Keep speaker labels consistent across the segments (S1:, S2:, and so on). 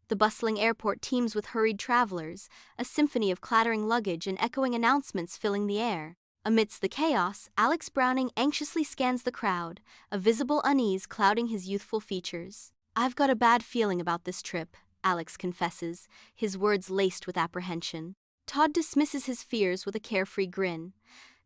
S1: The bustling airport teems with hurried travelers, a symphony of clattering luggage and echoing announcements filling the air. Amidst the chaos, Alex Browning anxiously scans the crowd, a visible unease clouding his youthful features. "I've got a bad feeling about this trip," Alex confesses, his words laced with apprehension. Todd dismisses his fears with a carefree grin.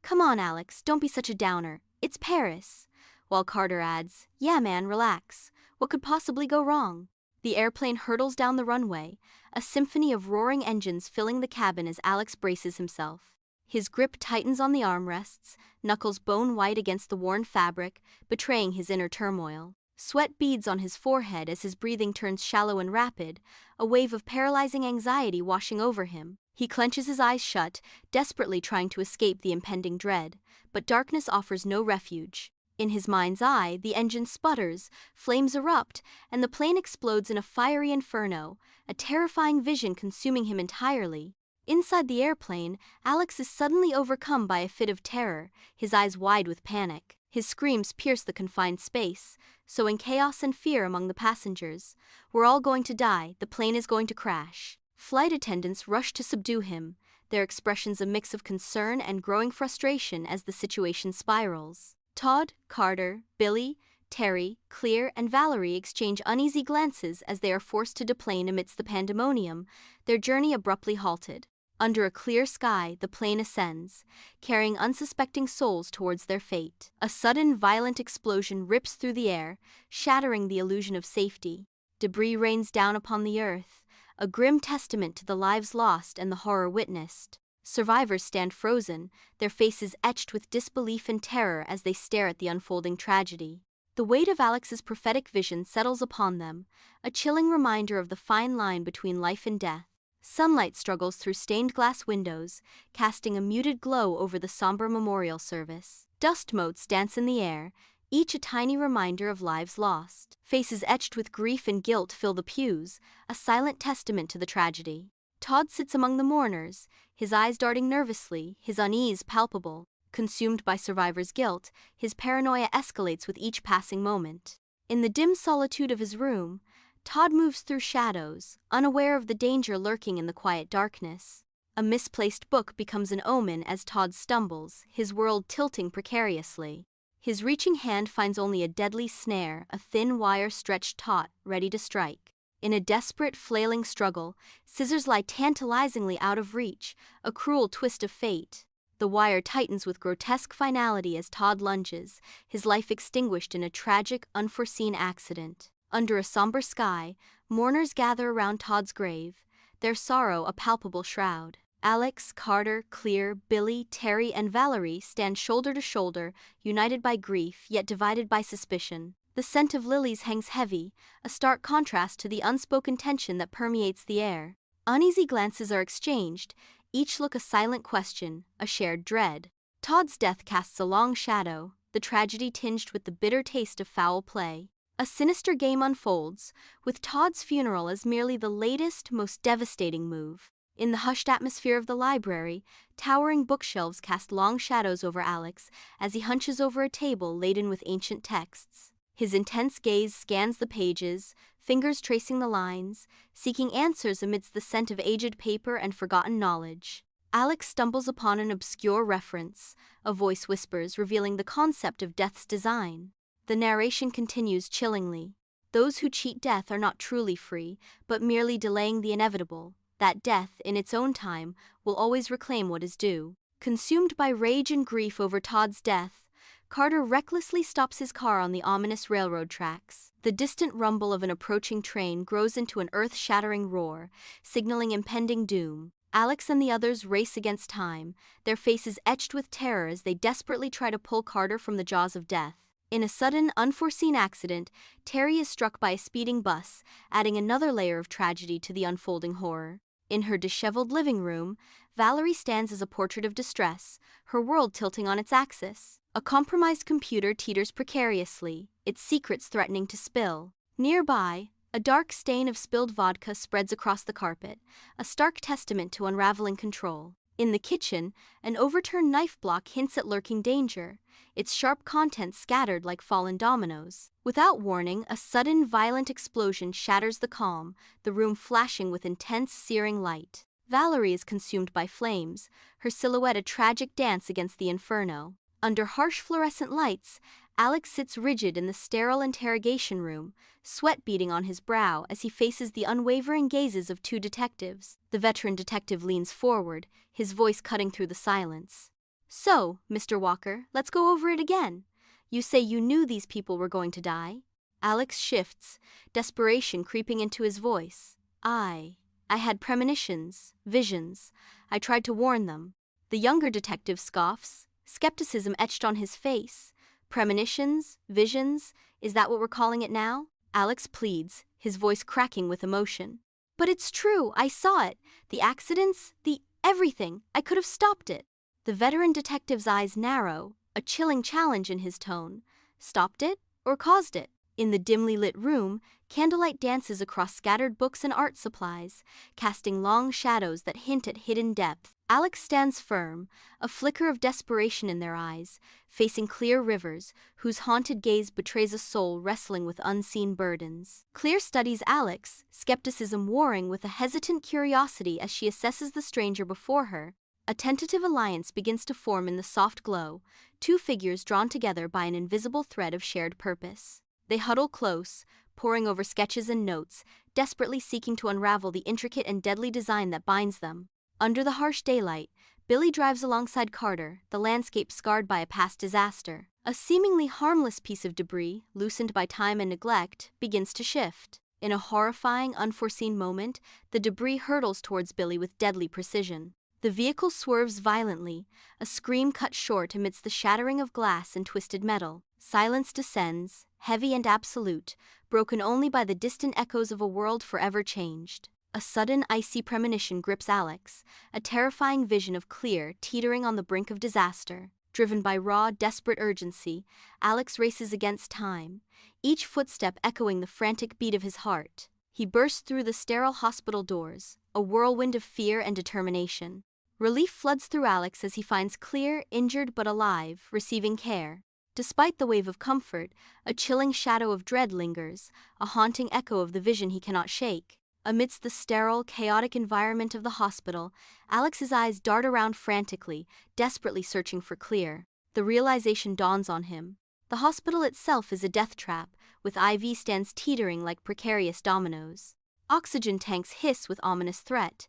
S1: "Come on, Alex, don't be such a downer. It's Paris." While Carter adds, "Yeah, man, relax. What could possibly go wrong?" The airplane hurtles down the runway, a symphony of roaring engines filling the cabin as Alex braces himself. His grip tightens on the armrests, knuckles bone white against the worn fabric, betraying his inner turmoil. Sweat beads on his forehead as his breathing turns shallow and rapid, a wave of paralyzing anxiety washing over him. He clenches his eyes shut, desperately trying to escape the impending dread, but darkness offers no refuge. In his mind's eye, the engine sputters, flames erupt, and the plane explodes in a fiery inferno, a terrifying vision consuming him entirely. Inside the airplane, Alex is suddenly overcome by a fit of terror, his eyes wide with panic. His screams pierce the confined space, sowing chaos and fear among the passengers. "We're all going to die, the plane is going to crash." Flight attendants rush to subdue him, their expressions a mix of concern and growing frustration as the situation spirals. Todd, Carter, Billy, Terry, Clear, and Valerie exchange uneasy glances as they are forced to deplane amidst the pandemonium, their journey abruptly halted. Under a clear sky, the plane ascends, carrying unsuspecting souls towards their fate. A sudden, violent explosion rips through the air, shattering the illusion of safety. Debris rains down upon the earth, a grim testament to the lives lost and the horror witnessed. Survivors stand frozen, their faces etched with disbelief and terror as they stare at the unfolding tragedy. The weight of Alex's prophetic vision settles upon them, a chilling reminder of the fine line between life and death. Sunlight struggles through stained glass windows, casting a muted glow over the somber memorial service. Dust motes dance in the air, each a tiny reminder of lives lost. Faces etched with grief and guilt fill the pews, a silent testament to the tragedy. Todd sits among the mourners, his eyes darting nervously, his unease palpable. Consumed by survivors' guilt, his paranoia escalates with each passing moment. In the dim solitude of his room, Todd moves through shadows, unaware of the danger lurking in the quiet darkness. A misplaced book becomes an omen as Todd stumbles, his world tilting precariously. His reaching hand finds only a deadly snare, a thin wire stretched taut, ready to strike. In a desperate, flailing struggle, scissors lie tantalizingly out of reach, a cruel twist of fate. The wire tightens with grotesque finality as Todd lunges, his life extinguished in a tragic, unforeseen accident. Under a somber sky, mourners gather around Todd's grave, their sorrow a palpable shroud. Alex, Carter, Clear, Billy, Terry, and Valerie stand shoulder to shoulder, united by grief yet divided by suspicion. The scent of lilies hangs heavy, a stark contrast to the unspoken tension that permeates the air. Uneasy glances are exchanged, each look a silent question, a shared dread. Todd's death casts a long shadow, the tragedy tinged with the bitter taste of foul play. A sinister game unfolds, with Todd's funeral as merely the latest, most devastating move. In the hushed atmosphere of the library, towering bookshelves cast long shadows over Alex as he hunches over a table laden with ancient texts. His intense gaze scans the pages, fingers tracing the lines, seeking answers amidst the scent of aged paper and forgotten knowledge. Alex stumbles upon an obscure reference, a voice whispers, revealing the concept of death's design. The narration continues chillingly. Those who cheat death are not truly free, but merely delaying the inevitable. That death, in its own time, will always reclaim what is due. Consumed by rage and grief over Todd's death, Carter recklessly stops his car on the ominous railroad tracks. The distant rumble of an approaching train grows into an earth-shattering roar, signaling impending doom. Alex and the others race against time, their faces etched with terror as they desperately try to pull Carter from the jaws of death. In a sudden, unforeseen accident, Terry is struck by a speeding bus, adding another layer of tragedy to the unfolding horror. In her disheveled living room, Valerie stands as a portrait of distress, her world tilting on its axis. A compromised computer teeters precariously, its secrets threatening to spill. Nearby, a dark stain of spilled vodka spreads across the carpet, a stark testament to unraveling control. In the kitchen, an overturned knife block hints at lurking danger, its sharp contents scattered like fallen dominoes. Without warning, a sudden, violent explosion shatters the calm, the room flashing with intense, searing light. Valerie is consumed by flames, her silhouette a tragic dance against the inferno. Under harsh fluorescent lights, Alex sits rigid in the sterile interrogation room, sweat beading on his brow as he faces the unwavering gazes of two detectives. The veteran detective leans forward, his voice cutting through the silence. "So, Mr. Walker, let's go over it again. You say you knew these people were going to die?" Alex shifts, desperation creeping into his voice. I had premonitions, visions. I tried to warn them." The younger detective scoffs, skepticism etched on his face. "Premonitions? Visions? Is that what we're calling it now?" Alex pleads, his voice cracking with emotion. "But it's true, I saw it. The accidents, the everything. I could have stopped it." The veteran detective's eyes narrow, a chilling challenge in his tone. Stopped it, or caused it? In the dimly lit room, candlelight dances across scattered books and art supplies, casting long shadows that hint at hidden depth. Alex stands firm, a flicker of desperation in their eyes, facing Clear Rivers, whose haunted gaze betrays a soul wrestling with unseen burdens. Clear studies Alex, skepticism warring with a hesitant curiosity as she assesses the stranger before her. A tentative alliance begins to form in the soft glow, two figures drawn together by an invisible thread of shared purpose. They huddle close, poring over sketches and notes, desperately seeking to unravel the intricate and deadly design that binds them. Under the harsh daylight, Billy drives alongside Carter, the landscape scarred by a past disaster. A seemingly harmless piece of debris, loosened by time and neglect, begins to shift. In a horrifying, unforeseen moment, the debris hurtles towards Billy with deadly precision. The vehicle swerves violently, a scream cut short amidst the shattering of glass and twisted metal. Silence descends, heavy and absolute, broken only by the distant echoes of a world forever changed. A sudden icy premonition grips Alex, a terrifying vision of Clear teetering on the brink of disaster. Driven by raw, desperate urgency, Alex races against time, each footstep echoing the frantic beat of his heart. He bursts through the sterile hospital doors, a whirlwind of fear and determination. Relief floods through Alex as he finds Clear, injured but alive, receiving care. Despite the wave of comfort, a chilling shadow of dread lingers, a haunting echo of the vision he cannot shake. Amidst the sterile, chaotic environment of the hospital, Alex's eyes dart around frantically, desperately searching for Clear. The realization dawns on him. The hospital itself is a death trap, with IV stands teetering like precarious dominoes. Oxygen tanks hiss with ominous threat,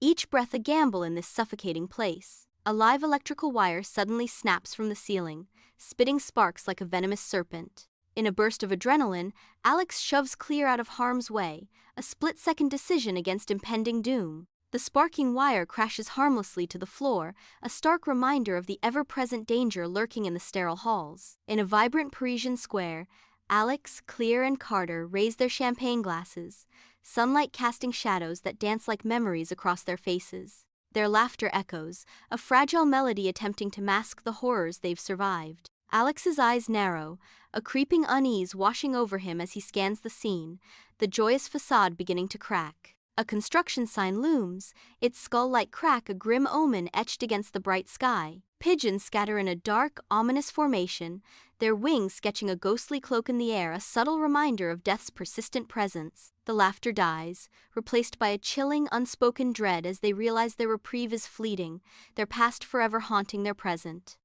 S1: each breath a gamble in this suffocating place. A live electrical wire suddenly snaps from the ceiling, spitting sparks like a venomous serpent. In a burst of adrenaline, Alex shoves Clear out of harm's way, a split-second decision against impending doom. The sparking wire crashes harmlessly to the floor, a stark reminder of the ever-present danger lurking in the sterile halls. In a vibrant Parisian square, Alex, Clear, and Carter raise their champagne glasses, sunlight casting shadows that dance like memories across their faces. Their laughter echoes, a fragile melody attempting to mask the horrors they've survived. Alex's eyes narrow, a creeping unease washing over him as he scans the scene, the joyous facade beginning to crack. A construction sign looms, its skull-like crack a grim omen etched against the bright sky. Pigeons scatter in a dark, ominous formation, their wings sketching a ghostly cloak in the air, a subtle reminder of death's persistent presence. The laughter dies, replaced by a chilling, unspoken dread as they realize their reprieve is fleeting, their past forever haunting their present.